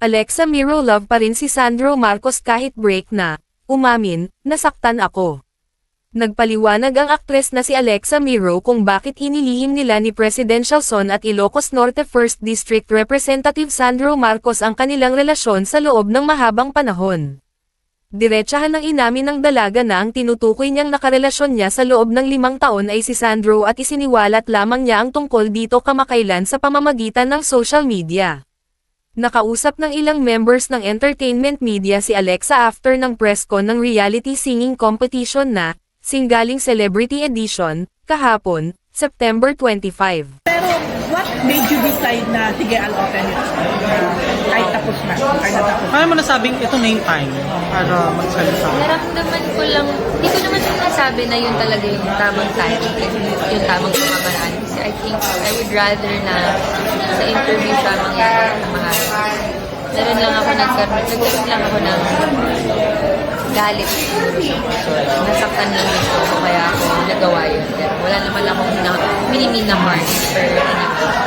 Alexa Miro love pa rin si Sandro Marcos kahit break na. Umamin, nasaktan ako. Nagpaliwanag ang aktres na si Alexa Miro kung bakit inilihim nila ni Presidential Son at Ilocos Norte 1st District Representative Sandro Marcos ang kanilang relasyon sa loob ng mahabang panahon. Diretsahan ng inamin ng dalaga na ang tinutukoy niyang nakarelasyon niya sa loob ng 5 taon ay si Sandro at isiniwalat lamang niya ang tungkol dito kamakailan sa pamamagitan ng social media. Nakausap ng ilang members ng entertainment media si Alexa after ng press con ng reality singing competition na Singgaling Celebrity Edition, kahapon, September 25. Pero what made you decide na, sige, I'll open it? Kahit tapos na, kahit natapos. Paano mo nasabing ito na yung time para magsalita? Naramdaman ko lang, hindi ko naman sinasabi na yun talaga yung tamang time, yung tamang pamamaraan. Kasi I think I would rather na sa interview siya mangyari ng mahal. Meron lang ako nagkaroon lang ako ng galit. Nasaktan lang ako, kaya ako nagawa yun. Pero wala naman akong minimin na marks for anyone.